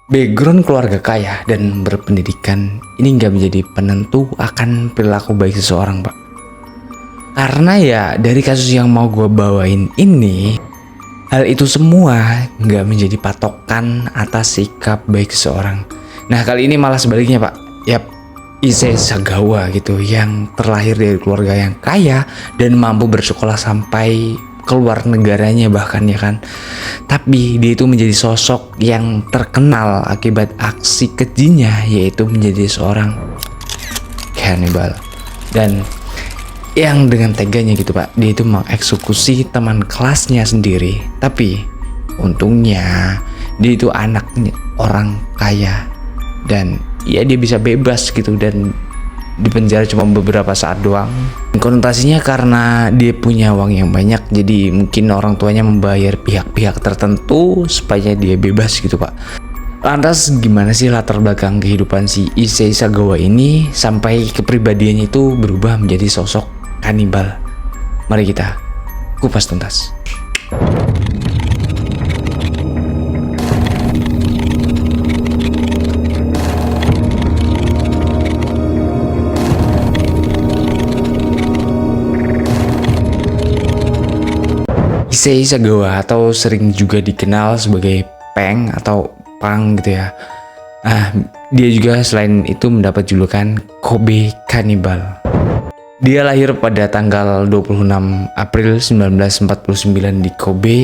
Background keluarga kaya dan berpendidikan ini nggak menjadi penentu akan perilaku baik seseorang, Pak. Karena ya dari kasus yang mau gue bawain ini, hal itu semua nggak menjadi patokan atas sikap baik seseorang. Nah kali ini malah sebaliknya, Pak. Yap, Issei Sagawa gitu yang terlahir dari keluarga yang kaya dan mampu bersekolah sampai keluar negaranya bahkan ya kan. Tapi dia itu menjadi sosok yang terkenal akibat aksi kejinya, yaitu menjadi seorang kanibal. Dan yang dengan teganya gitu Pak, dia itu mengeksekusi teman kelasnya sendiri. Tapi untungnya dia itu anaknya orang kaya dan ya dia bisa bebas gitu dan di penjara cuma beberapa saat doang. Konotasinya karena dia punya uang yang banyak, jadi mungkin orang tuanya membayar pihak-pihak tertentu supaya dia bebas gitu Pak. Lantas gimana sih latar belakang kehidupan si Issei Sagawa ini sampai kepribadiannya itu berubah menjadi sosok kanibal? Mari kita kupas tuntas. Issei Sagawa atau sering juga dikenal sebagai Peng atau Pang gitu ya. Dia juga selain itu mendapat julukan Kobe Kanibal. Dia lahir pada tanggal 26 April 1949 di Kobe,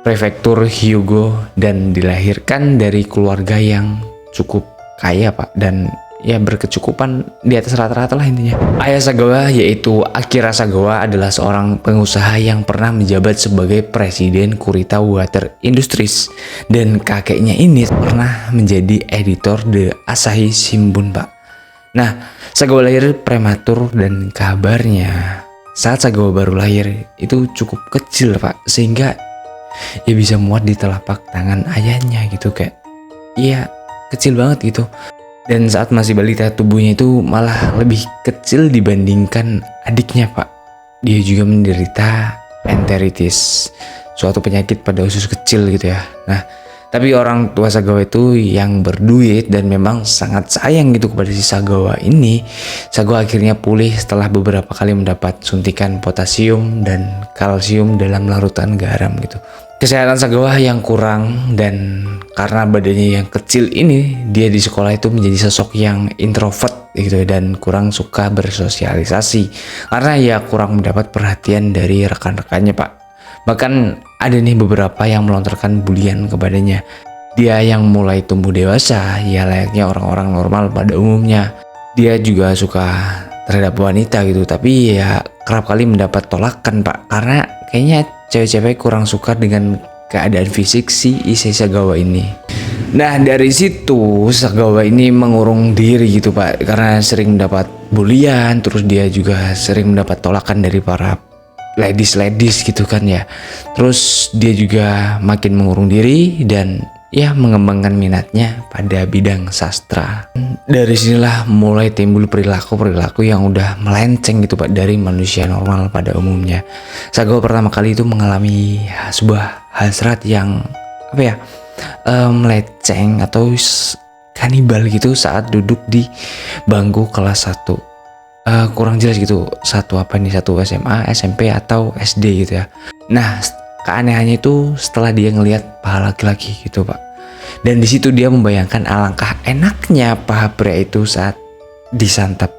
Prefektur Hyōgo, dan dilahirkan dari keluarga yang cukup kaya Pak, dan ya berkecukupan di atas rata-rata lah intinya. Ayah Sagawa yaitu Akira Sagawa adalah seorang pengusaha yang pernah menjabat sebagai presiden Kurita Water Industries, dan kakeknya ini pernah menjadi editor The Asahi Shimbun Pak. Nah, Sagawa lahir prematur dan kabarnya saat Sagawa baru lahir itu cukup kecil Pak, sehingga ya bisa muat di telapak tangan ayahnya gitu, kayak iya kecil banget gitu. Dan saat masih balita tubuhnya itu malah lebih kecil dibandingkan adiknya Pak. Dia juga menderita enteritis, suatu penyakit pada usus kecil gitu ya. Nah, tapi orang tua Sagawa itu yang berduit dan memang sangat sayang gitu kepada si Sagawa ini. Sagawa akhirnya pulih setelah beberapa kali mendapat suntikan potasium dan kalsium dalam larutan garam gitu. Kesehatan Sagawa yang kurang, dan karena badannya yang kecil ini, dia di sekolah itu menjadi sosok yang introvert gitu dan kurang suka bersosialisasi karena ya kurang mendapat perhatian dari rekan-rekannya Pak. Bahkan ada nih beberapa yang melontarkan bulian kepadanya. Dia yang mulai tumbuh dewasa ya layaknya orang-orang normal pada umumnya. Dia juga suka terhadap wanita gitu, tapi ya kerap kali mendapat tolakan Pak, karena kayaknya cewek-cewek kurang suka dengan keadaan fisik si Issei Sagawa ini. Nah dari situ Sagawa ini mengurung diri gitu Pak, karena sering mendapat bulian, terus dia juga sering mendapat tolakan dari para ladies gitu kan ya. Terus dia juga makin mengurung diri dan ya mengembangkan minatnya pada bidang sastra. Dari sinilah mulai timbul perilaku yang udah melenceng gitu Pak dari manusia normal pada umumnya. Sagawa pertama kali itu mengalami sebuah hasrat yang meleceng atau kanibal gitu saat duduk di bangku kelas 1. Kurang jelas gitu, satu SMA, SMP atau SD gitu ya. Nah keanehannya itu setelah dia ngelihat paha laki-laki gitu Pak. Dan di situ dia membayangkan alangkah enaknya paha pria itu saat disantap.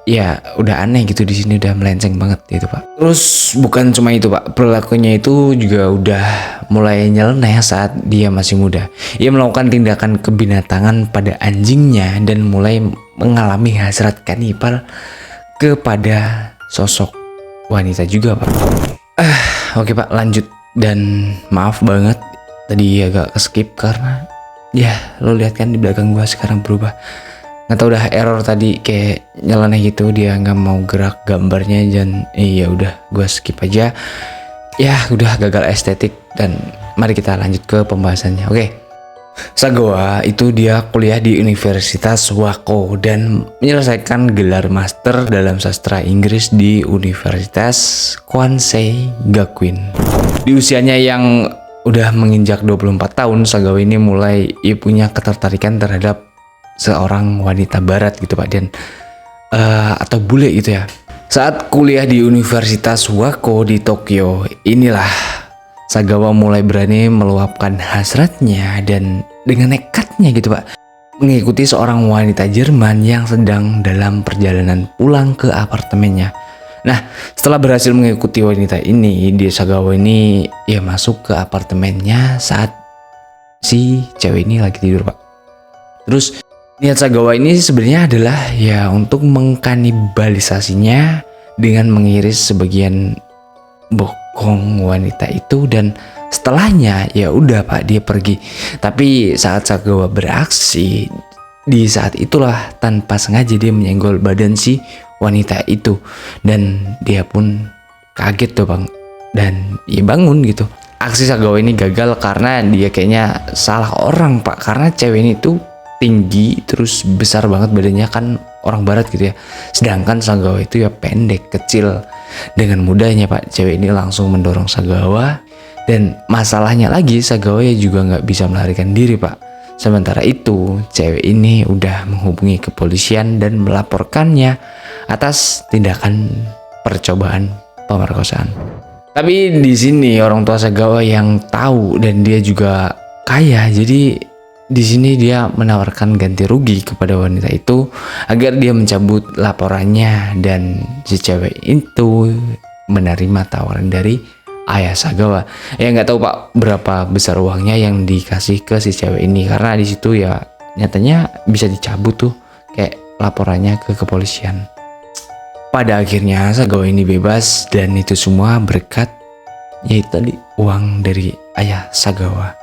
Ya udah aneh gitu, di sini udah melenceng banget gitu Pak. Terus bukan cuma itu Pak, perilakunya itu juga udah mulai nyeleneh saat dia masih muda. Ia melakukan tindakan kebinatangan pada anjingnya dan mulai mengalami hasrat kanibal kepada sosok wanita juga Pak. Oke Pak, lanjut. Dan maaf banget tadi agak skip karena ya lo lihat kan di belakang gua sekarang berubah. Nggak tahu udah error tadi, kayak nyeleneh gitu, dia nggak mau gerak gambarnya, dan ya udah gua skip aja. Ya udah gagal estetik, dan mari kita lanjut ke pembahasannya. Oke. Sagawa itu dia kuliah di Universitas Wako dan menyelesaikan gelar master dalam sastra Inggris di Universitas Kwansei Gakuin. Di usianya yang udah menginjak 24 tahun, Sagawa ini mulai punya ketertarikan terhadap seorang wanita barat gitu Pak, dan atau bule gitu ya. Saat kuliah di Universitas Wako di Tokyo, inilah Sagawa mulai berani meluapkan hasratnya dan dengan nekatnya gitu Pak, mengikuti seorang wanita Jerman yang sedang dalam perjalanan pulang ke apartemennya. Nah, setelah berhasil mengikuti wanita ini, Sagawa ini ya masuk ke apartemennya saat si cewek ini lagi tidur Pak. Terus niat Sagawa ini sebenarnya adalah ya untuk mengkanibalisasinya dengan mengiris sebagian bokong wanita itu, dan setelahnya ya udah Pak, dia pergi. Tapi saat Sagawa beraksi, di saat itulah tanpa sengaja dia menyenggol badan si wanita itu, dan dia pun kaget tuh Bang, dan ya bangun gitu. Aksi Sagawa ini gagal karena dia kayaknya salah orang Pak, karena cewek ini tuh tinggi terus besar banget badannya, kan orang barat gitu ya, sedangkan Sagawa itu ya pendek kecil. Dengan mudahnya Pak, cewek ini langsung mendorong Sagawa, dan masalahnya lagi Sagawa ya juga nggak bisa melarikan diri Pak. Sementara itu cewek ini udah menghubungi kepolisian dan melaporkannya atas tindakan percobaan pemerkosaan. Tapi di sini orang tua Sagawa yang tahu dan dia juga kaya, jadi di sini dia menawarkan ganti rugi kepada wanita itu agar dia mencabut laporannya, dan si cewek itu menerima tawaran dari ayah Sagawa. Ya nggak tahu Pak berapa besar uangnya yang dikasih ke si cewek ini, karena di situ ya nyatanya bisa dicabut tuh kayak laporannya ke kepolisian. Pada akhirnya Sagawa ini bebas, dan itu semua berkat yaitu tadi uang dari ayah Sagawa.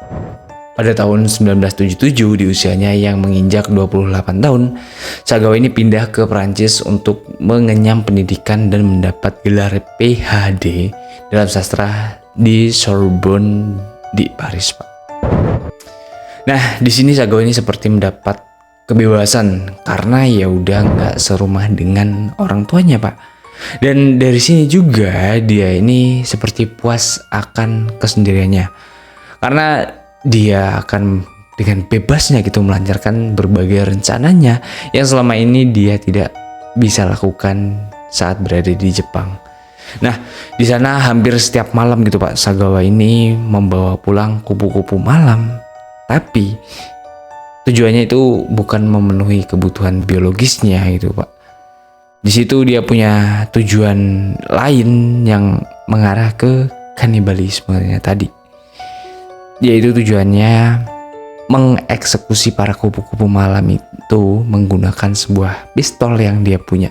Pada tahun 1977, di usianya yang menginjak 28 tahun, Sagawa ini pindah ke Prancis untuk mengenyam pendidikan dan mendapat gelar PhD dalam sastra di Sorbonne di Paris, Pak. Nah, di sini Sagawa ini seperti mendapat kebebasan karena ya udah nggak serumah dengan orang tuanya, Pak. Dan dari sini juga dia ini seperti puas akan kesendiriannya, karena dia akan dengan bebasnya gitu melancarkan berbagai rencananya yang selama ini dia tidak bisa lakukan saat berada di Jepang. Nah, di sana hampir setiap malam gitu Pak, Sagawa ini membawa pulang kupu-kupu malam. Tapi tujuannya itu bukan memenuhi kebutuhan biologisnya gitu Pak. Di situ dia punya tujuan lain yang mengarah ke kanibalismenya tadi. Yaitu tujuannya mengeksekusi para kupu-kupu malam itu menggunakan sebuah pistol yang dia punya.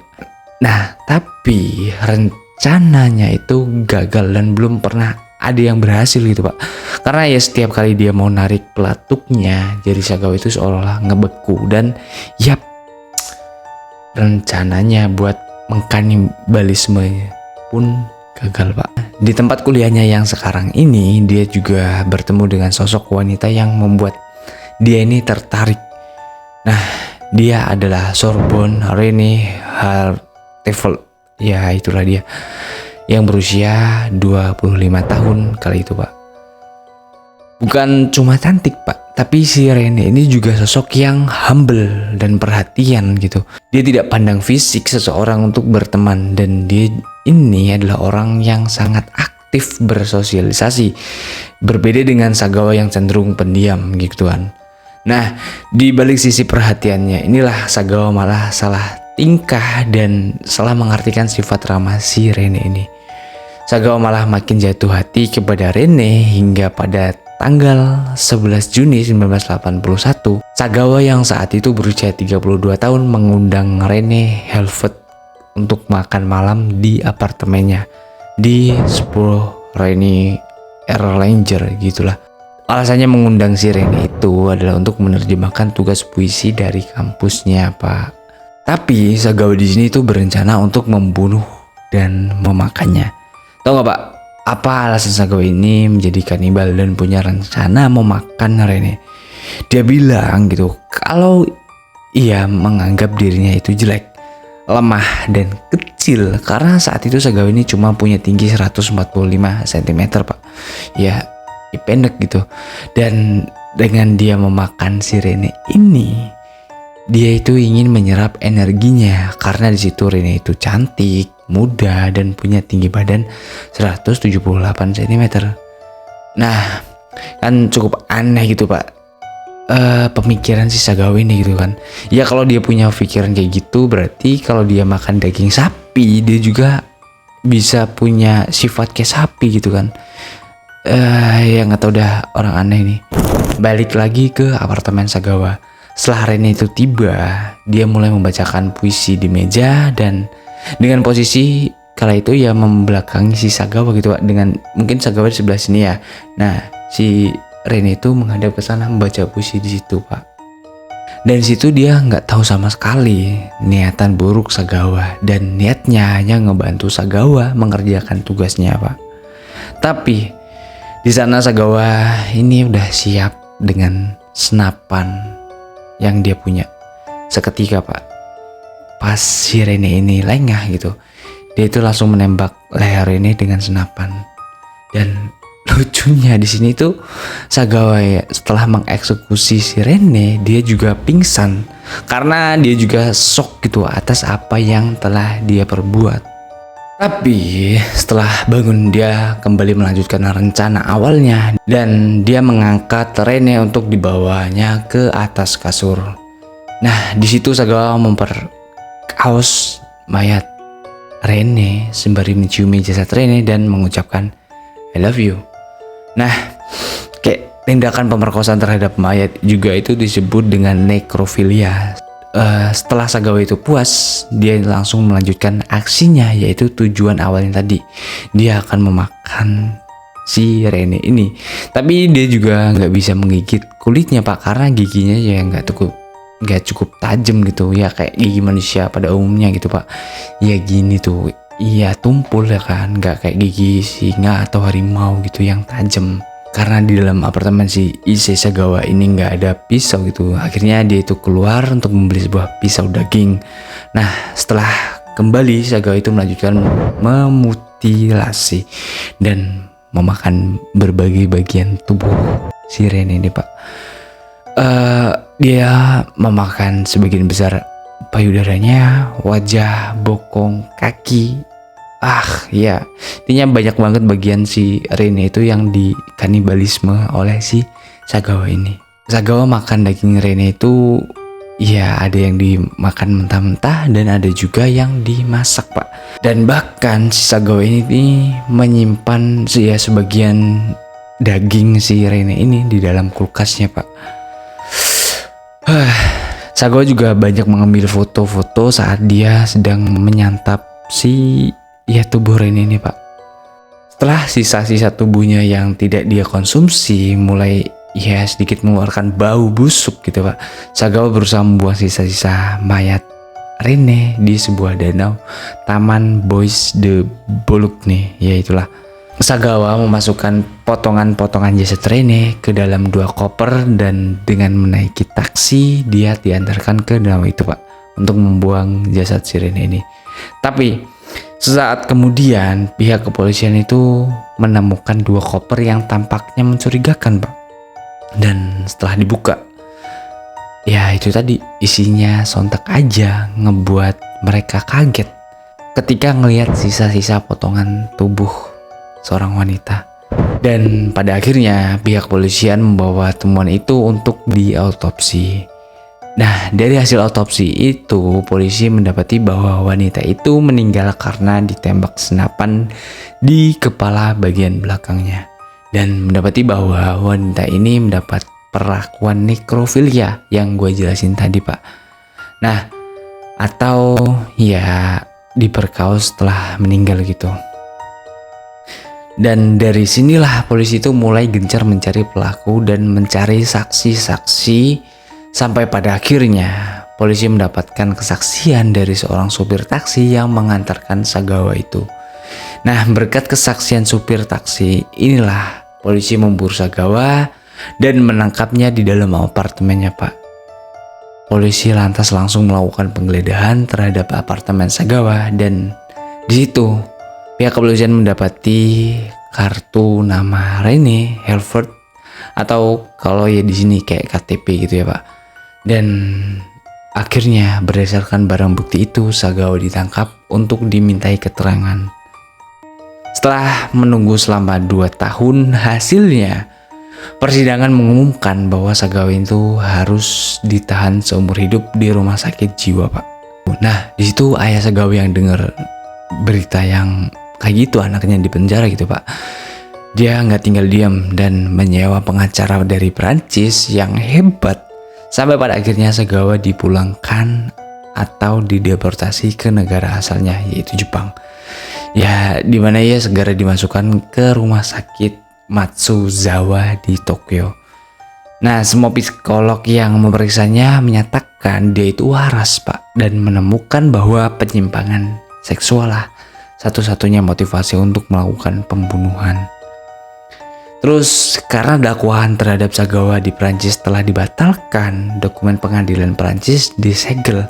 Nah, tapi rencananya itu gagal dan belum pernah ada yang berhasil gitu Pak. Karena ya setiap kali dia mau narik pelatuknya, jari Sagawa itu seolah-olah ngebeku, dan yap, rencananya buat mengkanibalismenya pun gagal Pak. Di tempat kuliahnya yang sekarang ini, dia juga bertemu dengan sosok wanita yang membuat dia ini tertarik. Nah, dia adalah Sorbonne Renée Hartevelt. Ya, itulah dia. Yang berusia 25 tahun kali itu Pak. Bukan cuma cantik Pak, tapi si Renée ini juga sosok yang humble dan perhatian gitu. Dia tidak pandang fisik seseorang untuk berteman, dan dia ini adalah orang yang sangat aktif bersosialisasi. Berbeda dengan Sagawa yang cenderung pendiam gitu kan. Nah, di balik sisi perhatiannya inilah Sagawa malah salah tingkah dan salah mengartikan sifat ramah si Renée ini. Sagawa malah makin jatuh hati kepada Renée hingga pada tanggal 11 Juni 1981, Sagawa yang saat itu berusia 32 tahun mengundang Renée Helvet untuk makan malam di apartemennya di 10 Renée Erlanger gitulah. Alasannya mengundang si Renée itu adalah untuk menerjemahkan tugas puisi dari kampusnya, Pak. Tapi Sagawa di sini tuh berencana untuk membunuh dan memakannya. Tahu nggak Pak? Apa alasan Sagawa ini menjadi kanibal dan punya rencana memakan Renée? Dia bilang gitu, kalau ia menganggap dirinya itu jelek, lemah dan kecil, karena saat itu Sagawa ini cuma punya tinggi 145 cm Pak. Ya pendek gitu. Dan dengan dia memakan si Rene ini, dia itu ingin menyerap energinya karena di situ Rene itu cantik, muda, dan punya tinggi badan 178 cm. Nah, kan cukup aneh gitu Pak, pemikiran si Sagawa ini gitu kan. Ya kalau dia punya pikiran kayak gitu, berarti kalau dia makan daging sapi, dia juga bisa punya sifat kayak sapi gitu kan. Ya nggak tahu dah, orang aneh nih. Balik lagi ke apartemen Sagawa. Setelah Rene itu tiba, dia mulai membacakan puisi di meja dan dengan posisi kala itu ya membelakangi si Sagawa gitu Pak. Dengan mungkin Sagawa di sebelah sini ya. Nah, si Rene itu menghadap ke sana membaca puisi di situ Pak. Dan di situ dia nggak tahu sama sekali niatan buruk Sagawa dan niatnya hanya ngebantu Sagawa mengerjakan tugasnya Pak. Tapi di sana Sagawa ini udah siap dengan senapan yang dia punya. Seketika Pak, pas si Rene ini lengah gitu, dia itu langsung menembak leher Rene dengan senapan. Dan lucunya di sini tuh Sagawa ya, setelah mengeksekusi si Rene, dia juga pingsan karena dia juga shock gitu atas apa yang telah dia perbuat. Tapi setelah bangun dia kembali melanjutkan rencana awalnya dan dia mengangkat Rene untuk dibawanya ke atas kasur. Nah, di situ Sagawa memperkaos mayat Rene sembari menciumi jasad Rene dan mengucapkan I love you. Nah, kayak tindakan pemerkosaan terhadap mayat juga itu disebut dengan nekrofilia. Setelah Sagawa itu puas, dia langsung melanjutkan aksinya, yaitu tujuan awalnya tadi. Dia akan memakan si Rene ini. Tapi dia juga nggak bisa menggigit kulitnya Pak, karena giginya ya nggak cukup tajam gitu ya, kayak gigi manusia pada umumnya gitu Pak. Ya gini tuh, iya tumpul ya kan, nggak kayak gigi singa atau harimau gitu yang tajam. Karena di dalam apartemen si Issei Sagawa ini nggak ada pisau gitu, akhirnya dia itu keluar untuk membeli sebuah pisau daging. Nah, setelah kembali Sagawa itu melanjutkan memutilasi dan memakan berbagai bagian tubuh si Rene ini Pak. Dia memakan sebagian besar payudaranya, wajah, bokong, kaki. Ya, intinya banyak banget bagian si Rene itu yang dikanibalisme oleh si Sagawa ini. Sagawa makan daging Rene itu ya ada yang dimakan mentah-mentah dan ada juga yang dimasak Pak. Dan bahkan si Sagawa ini menyimpan ya sebagian daging si Rene ini di dalam kulkasnya Pak. Sagawa juga banyak mengambil foto-foto saat dia sedang menyantap si tubuh Rene ini Pak. Setelah sisa-sisa tubuhnya yang tidak dia konsumsi mulai sedikit mengeluarkan bau busuk gitu Pak, Sagawa berusaha membuang sisa-sisa mayat Rene di sebuah danau Taman Bois de Boulogne nih. Ya itulah, Sagawa memasukkan potongan-potongan jasad Rene ke dalam 2 koper dan dengan menaiki taksi dia diantarkan ke danau itu Pak untuk membuang jasad si Rene ini. Tapi sesaat kemudian pihak kepolisian itu menemukan 2 koper yang tampaknya mencurigakan Pak. Dan setelah dibuka, ya itu tadi isinya sontak aja ngebuat mereka kaget ketika ngelihat sisa-sisa potongan tubuh seorang wanita. Dan pada akhirnya pihak kepolisian membawa temuan itu untuk diautopsi. Nah, dari hasil autopsi itu polisi mendapati bahwa wanita itu meninggal karena ditembak senapan di kepala bagian belakangnya. Dan mendapati bahwa wanita ini mendapat perlakuan nekrofilia yang gue jelasin tadi Pak. Nah, atau ya diperkaos setelah meninggal gitu. Dan dari sinilah polisi itu mulai gencar mencari pelaku dan mencari saksi-saksi sampai pada akhirnya polisi mendapatkan kesaksian dari seorang supir taksi yang mengantarkan Sagawa itu. Nah, berkat kesaksian supir taksi inilah polisi memburu Sagawa dan menangkapnya di dalam apartemennya Pak. Polisi lantas langsung melakukan penggeledahan terhadap apartemen Sagawa dan di situ pihak kepolisian mendapati kartu nama Rene Helfert, atau kalau ya di sini kayak KTP gitu ya Pak. Dan akhirnya berdasarkan barang bukti itu Sagawa ditangkap untuk dimintai keterangan. Setelah menunggu selama 2 tahun, hasilnya persidangan mengumumkan bahwa Sagawa itu harus ditahan seumur hidup di rumah sakit jiwa Pak. Nah di situ ayah Sagawa yang dengar berita yang kayak gitu anaknya di penjara gitu Pak, dia nggak tinggal diam dan menyewa pengacara dari Prancis yang hebat sampai pada akhirnya Sagawa dipulangkan atau dideportasi ke negara asalnya yaitu Jepang. Ya dimana ia segera dimasukkan ke rumah sakit Matsuzawa di Tokyo. Nah semua psikolog yang memeriksanya menyatakan dia itu waras Pak, dan menemukan bahwa penyimpangan seksual lah satu-satunya motivasi untuk melakukan pembunuhan. Terus karena dakwaan terhadap Sagawa di Prancis telah dibatalkan, dokumen pengadilan Prancis disegel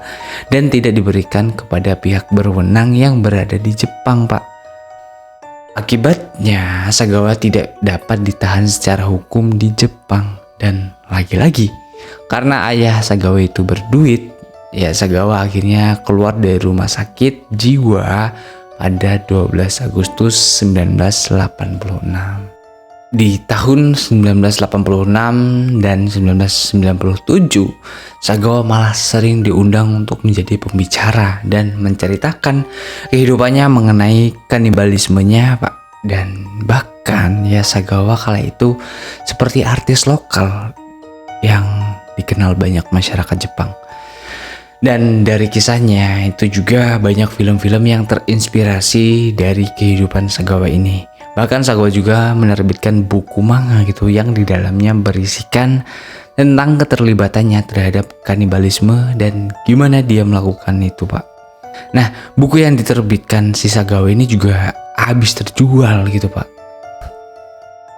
dan tidak diberikan kepada pihak berwenang yang berada di Jepang Pak. Akibatnya Sagawa tidak dapat ditahan secara hukum di Jepang. Dan lagi-lagi karena ayah Sagawa itu berduit, ya Sagawa akhirnya keluar dari rumah sakit jiwa pada 12 Agustus 1986. Di tahun 1986 dan 1997, Sagawa malah sering diundang untuk menjadi pembicara dan menceritakan kehidupannya mengenai kanibalismenya Pak. Dan bahkan ya Sagawa kala itu seperti artis lokal yang dikenal banyak masyarakat Jepang. Dan dari kisahnya itu juga banyak film-film yang terinspirasi dari kehidupan Sagawa ini. Bahkan Sagawa juga menerbitkan buku manga gitu yang di dalamnya berisikan tentang keterlibatannya terhadap kanibalisme dan gimana dia melakukan itu Pak. Nah buku yang diterbitkan si Sagawa ini juga habis terjual gitu Pak.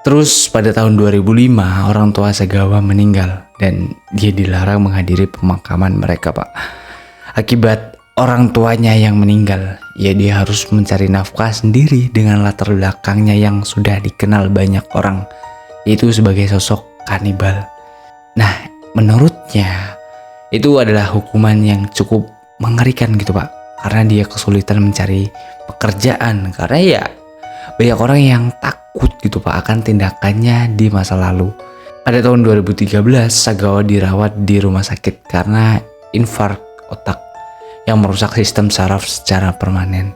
Terus pada tahun 2005 orang tua Sagawa meninggal dan dia dilarang menghadiri pemakaman mereka Pak. Akibat orang tuanya yang meninggal, ya dia harus mencari nafkah sendiri dengan latar belakangnya yang sudah dikenal banyak orang, yaitu sebagai sosok kanibal. Nah, menurutnya itu adalah hukuman yang cukup mengerikan gitu Pak, karena dia kesulitan mencari pekerjaan, karena ya banyak orang yang takut gitu Pak akan tindakannya di masa lalu. Pada tahun 2013, Sagawa dirawat di rumah sakit karena infark otak yang merusak sistem saraf secara permanen.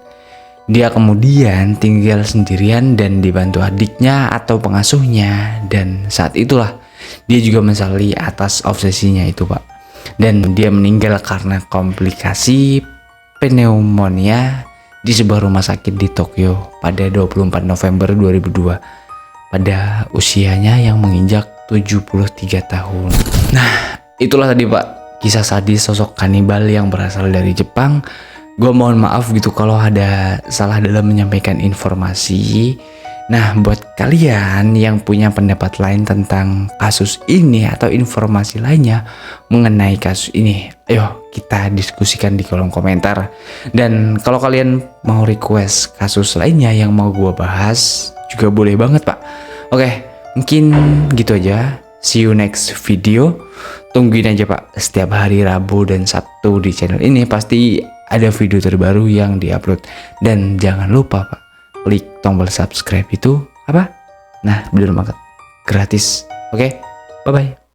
Dia kemudian tinggal sendirian dan dibantu adiknya atau pengasuhnya, dan saat itulah dia juga menyesali atas obsesinya itu Pak. Dan dia meninggal karena komplikasi pneumonia di sebuah rumah sakit di Tokyo pada 24 November 2002 pada usianya yang menginjak 73 tahun. Nah, itulah tadi Pak kisah sadis sosok kanibal yang berasal dari Jepang. Gue mohon maaf gitu kalau ada salah dalam menyampaikan informasi. Nah buat kalian yang punya pendapat lain tentang kasus ini atau informasi lainnya mengenai kasus ini, ayo kita diskusikan di kolom komentar. Dan kalau kalian mau request kasus lainnya yang mau gue bahas juga boleh banget Pak. Oke, mungkin gitu aja. See you next video. Tungguin aja Pak, setiap hari Rabu dan Sabtu di channel ini pasti ada video terbaru yang diupload. Dan jangan lupa Pak, klik tombol subscribe itu apa? Nah bener banget, gratis. Oke, bye bye.